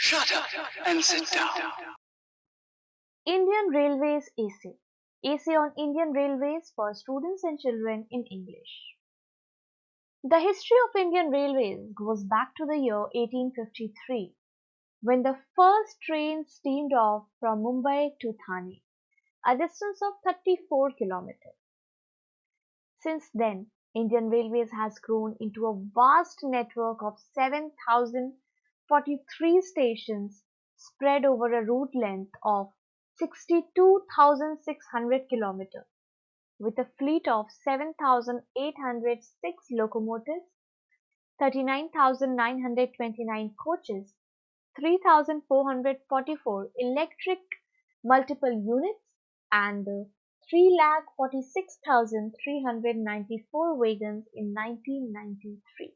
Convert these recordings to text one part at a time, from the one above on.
Shut up and sit down. Indian Railways AC. AC on Indian Railways for students and children in English. The history of Indian Railways goes back to the year 1853, when the first train steamed off from Mumbai to Thane, a distance of 34 kilometers. Since then, Indian Railways has grown into a vast network of 7,043 stations spread over a route length of 62,600 kilometers, with a fleet of 7,806 locomotives, 39,929 coaches, 3,444 electric multiple units, and 3,46,394 wagons in 1993.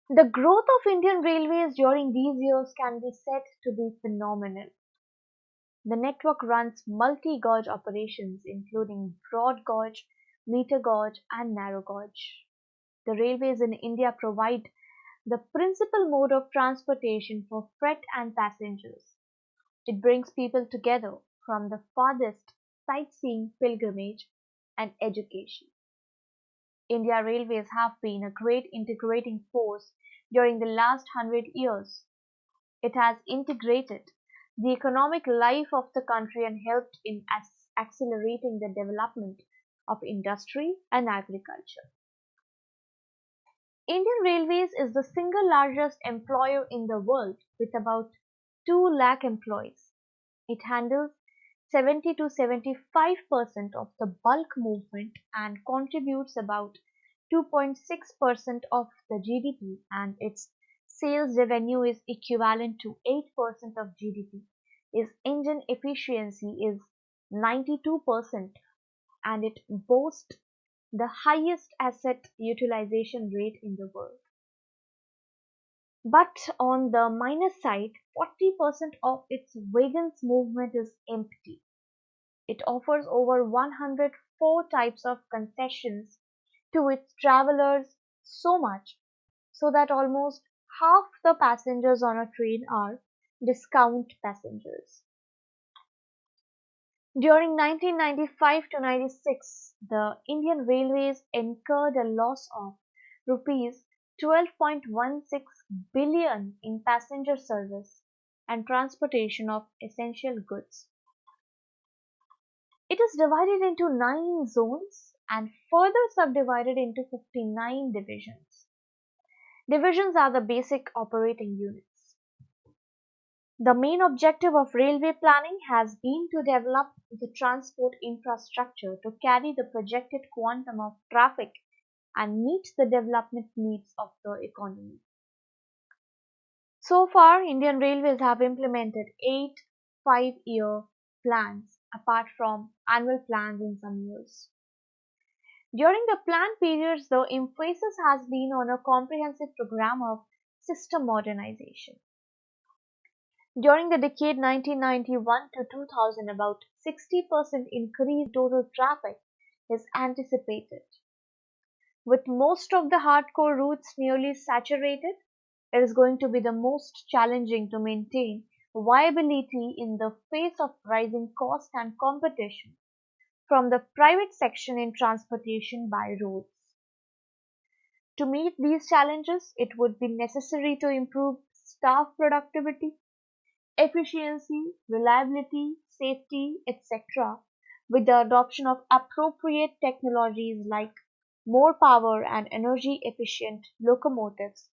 The growth of Indian Railways during these years can be said to be phenomenal. The network runs multi-gauge operations including broad gauge, meter gauge, and narrow gauge. The railways in India provide the principal mode of transportation for freight and passengers. It brings people together from the farthest, sightseeing, pilgrimage, and education. India Railways have been a great integrating force during the last 100 years. It has integrated the economic life of the country and helped in accelerating the development of industry and agriculture. Indian Railways is the single largest employer in the world with about 2 lakh employees. It handles 70 to 75% of the bulk movement and contributes about 2.6% of the GDP, and its sales revenue is equivalent to 8% of GDP. Its engine efficiency is 92%, and it boasts the highest asset utilization rate in the world. But on the minus side, 40% of its wagons movement is empty. It offers over 104 types of concessions to its travelers, so much so that almost half the passengers on a train are discount passengers. During 1995 to 96, the Indian Railways incurred a loss of rupees 12.16 billion in passenger service and transportation of essential goods. It is divided into 9 zones and further subdivided into 59 divisions. Divisions are the basic operating units. The main objective of railway planning has been to develop the transport infrastructure to carry the projected quantum of traffic and meet the development needs of the economy. So far, Indian Railways have implemented 8 5-year plans apart from annual plans in some years. During the plan periods, the emphasis has been on a comprehensive program of system modernization. During the decade 1991 to 2000, about 60% increase in total traffic is anticipated. With most of the hardcore routes nearly saturated, it is going to be the most challenging to maintain viability in the face of rising cost and competition from the private section in transportation by roads. To meet these challenges, it would be necessary to improve staff productivity, efficiency, reliability, safety, etc., with the adoption of appropriate technologies like more power and energy efficient locomotives,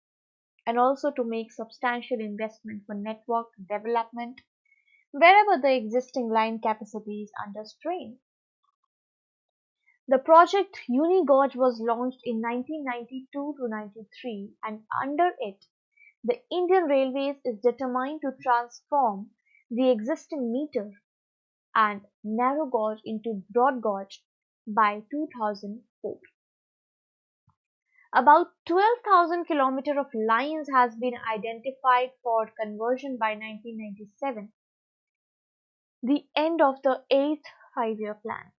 and also to make substantial investment for network development wherever the existing line capacity is under strain. The project Unigauge was launched in 1992 to 93, and under it, the Indian Railways is determined to transform the existing meter and narrow gauge into broad gauge by 2004. About 12,000 kilometers of lines has been identified for conversion by 1997, the end of the 8th 5-year plan.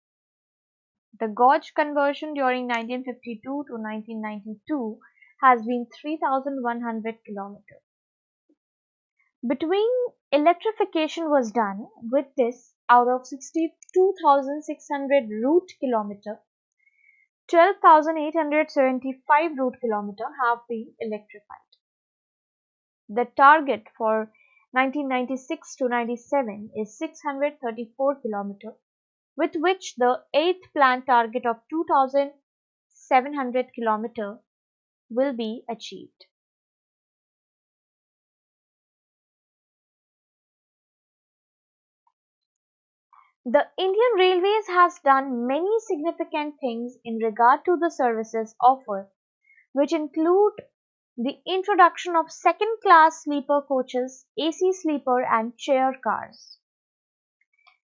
The gauge conversion during 1952 to 1992 has been 3,100 kilometers. Between electrification was done, with this, out of 62,600 route kilometer, 12,875 route kilometer have been electrified. The target for 1996 to 97 is 634 km, with which the 8th plan target of 2,700 km will be achieved. The Indian Railways has done many significant things in regard to the services offered, which include the introduction of second-class sleeper coaches, AC sleeper and chair cars,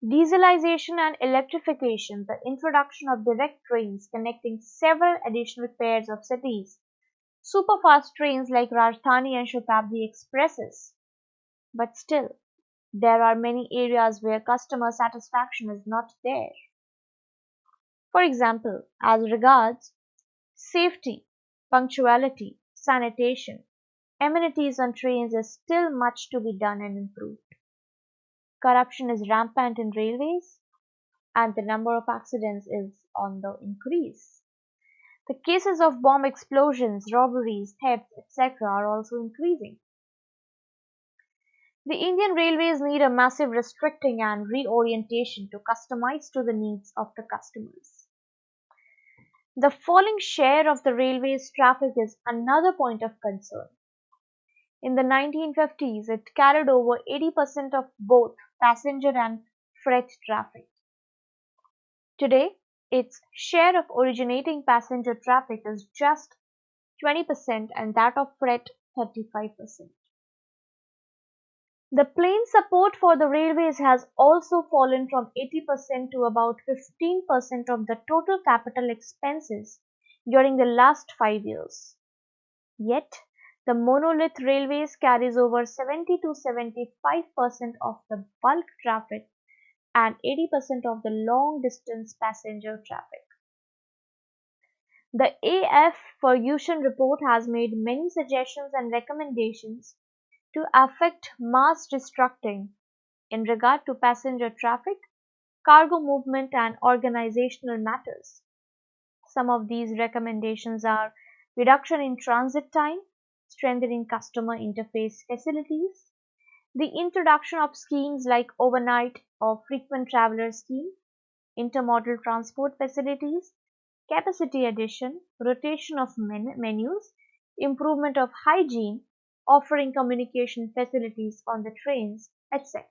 dieselization and electrification, the introduction of direct trains connecting several additional pairs of cities, superfast trains like Rajdhani and Shatabdi expresses. But still, there are many areas where customer satisfaction is not there. For example, as regards safety, punctuality, sanitation, amenities on trains is still much to be done and improved. Corruption is rampant in railways, and the number of accidents is on the increase. The cases of bomb explosions, robberies, thefts, etc. are also increasing. The Indian Railways need a massive restricting and reorientation to customize to the needs of the customers. The falling share of the railways traffic is another point of concern. In the 1950s, it carried over 80% of both passenger and freight traffic. Today, its share of originating passenger traffic is just 20% and that of freight 35%. The plain support for the railways has also fallen from 80% to about 15% of the total capital expenses during the last 5 years. Yet, the monolith railways carries over 70 to 75% of the bulk traffic and 80% of the long distance passenger traffic. The AF Ferguson report has made many suggestions and recommendations to affect mass restructuring in regard to passenger traffic, cargo movement and organizational matters. Some of these recommendations are reduction in transit time, strengthening customer interface facilities, the introduction of schemes like overnight or frequent traveler scheme, intermodal transport facilities, capacity addition, rotation of menus, improvement of hygiene, offering communication facilities on the trains, etc.